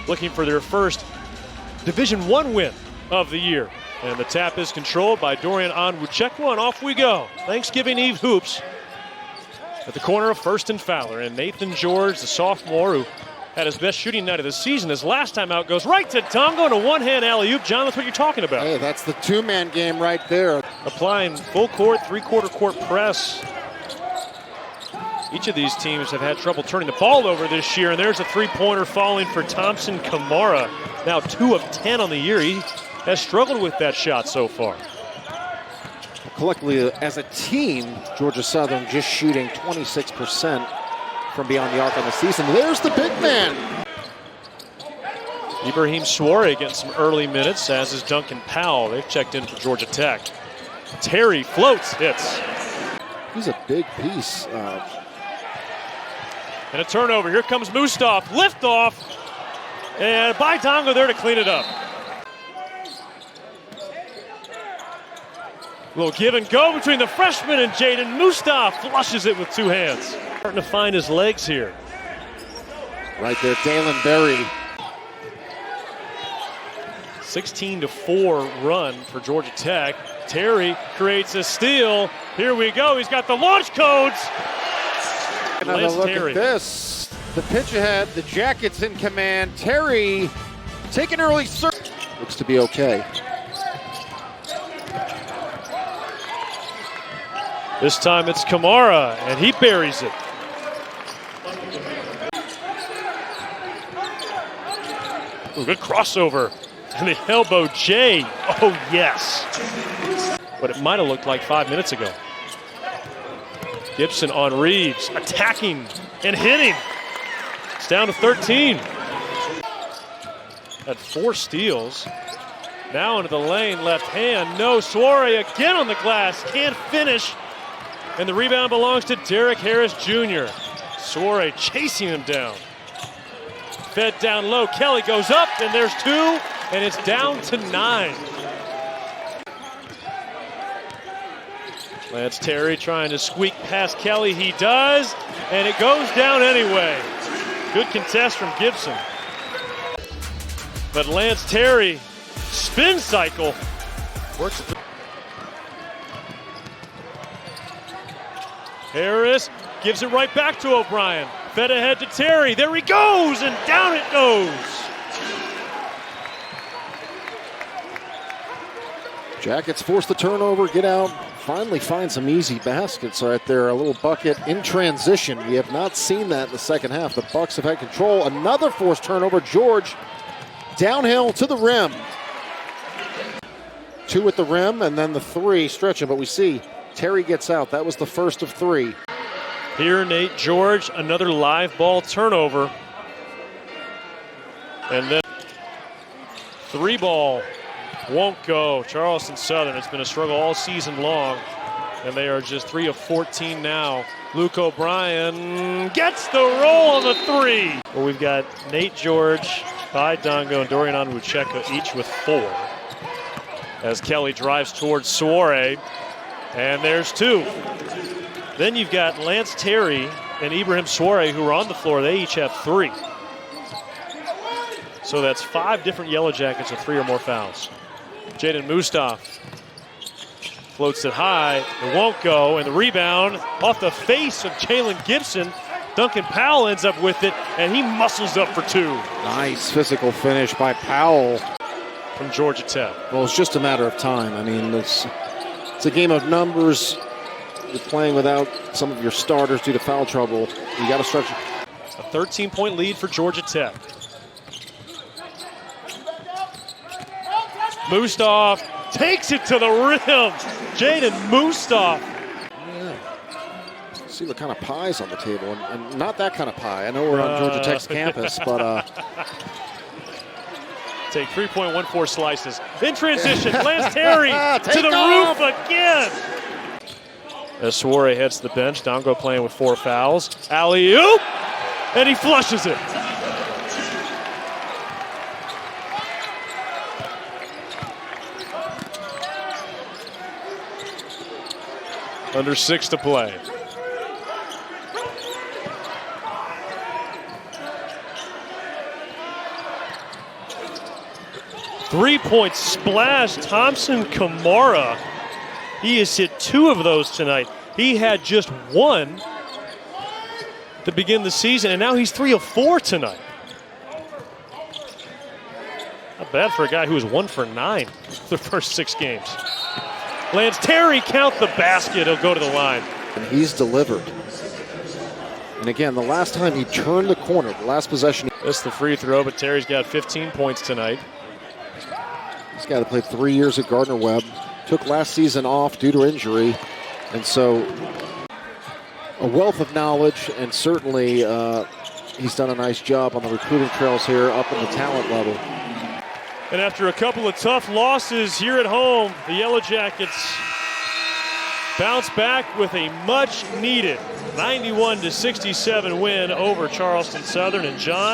looking for their first Division I win of the year. And the tap is controlled by Dorian Onwuchekwa, and off we go. Thanksgiving Eve hoops at the corner of First and Fowler. And Naithan George, the sophomore who had his best shooting night of the season, his last time out goes right to Ndongo and a one-hand alley-oop. John, that's what you're talking about. Hey, that's the two-man game right there. Applying full court, three-quarter court press. Each of these teams have had trouble turning the ball over this year, and there's a three-pointer falling for Thompson Kamara. Now 2 of 10 on the year. He has struggled with that shot so far. Collectively, as a team, Georgia Southern just shooting 26% from beyond the arc on the season. There's the big man. Ibrahim Suare getting some early minutes, as is Duncan Powell. They've checked in for Georgia Tech. Terry floats, hits. He's a big piece. And a turnover. Here comes Mustaf. Lift off. And Baye Ndongo there to clean it up. A little give and go between the freshman and Jaeden Mustaf. Flushes it with two hands. Starting to find his legs here. Right there, Dalen Berry. 16-4 run for Georgia Tech. Terry creates a steal. Here we go. He's got the launch codes. Another look at this. The pitch ahead. The Jackets in command. Terry taking early serve. Looks to be okay. This time it's Kamara, and he buries it. Ooh, good crossover. And the elbow J. Oh, yes. What it might have looked like 5 minutes ago. Gibson on Reeves, attacking and hitting. It's down to 13. Had 4 steals. Now into the lane, left hand. No, Suare again on the glass. Can't finish. And the rebound belongs to Derek Harris Jr. Suare chasing him down. Fed down low. Kelly goes up, and there's 2, and it's down to 9. Lance Terry trying to squeak past Kelly. He does, and it goes down anyway. Good contest from Gibson. But Lance Terry, spin cycle, works it. Harris gives it right back to O'Brien. Fed ahead to Terry. There he goes, and down it goes. Jackets force the turnover, get out. Finally find some easy baskets right there. A little bucket in transition. We have not seen that in the second half. The Bucks have had control. Another forced turnover. George downhill to the rim. 2 at the rim, and then the 3 stretching. But we see Terry gets out. That was the first of 3. Here, Nate George, another live ball turnover. And then 3 ball won't go. Charleston Southern, it's been a struggle all season long, and they are just 3 of 14 now. Luke O'Brien gets the roll on the 3. Well, we've got Nate George, Baye Ndongo, and Dorian Onwuchekwa each with 4. As Kelly drives towards Suare, and there's 2. Then you've got Lance Terry and Ibrahim Suare who are on the floor. They each have 3. So that's 5 different Yellow Jackets with 3 or more fouls. Jaeden Mustaf floats it high. It won't go, and the rebound off the face of Jalen Gibson. Duncan Powell ends up with it, and he muscles up for 2. Nice physical finish by Powell. From Georgia Tech. Well, it's just a matter of time. I mean, it's a game of numbers. You're playing without some of your starters due to foul trouble. You got to stretch. A 13-point lead for Georgia Tech. Mustaf takes it to the rim. Jaeden Mustaf. Yeah. See what kind of pie's on the table, and not that kind of pie. I know we're on Georgia Tech's campus, but take 3.14 slices. In transition, Lance Terry to the roof again. As Suare heads to the bench, Ndongo playing with 4 fouls. Alley-oop, and he flushes it. Under 6 to play. 3-point splash, Thompson Kamara. He has hit 2 of those tonight. He had just 1 to begin the season, and now he's 3 of 4 tonight. Not bad for a guy who was 1 for 9 the first 6 games. Lands Terry, count the basket. He'll go to the line. And he's delivered. And again, the last time he turned the corner, the last possession. That's the free throw, but Terry's got 15 points tonight. This guy that played 3 years at Gardner-Webb, took last season off due to injury. And so a wealth of knowledge, and certainly he's done a nice job on the recruiting trails here up in the talent level. And after a couple of tough losses here at home, the Yellow Jackets bounce back with a much-needed 91-67 win over Charleston Southern. And John,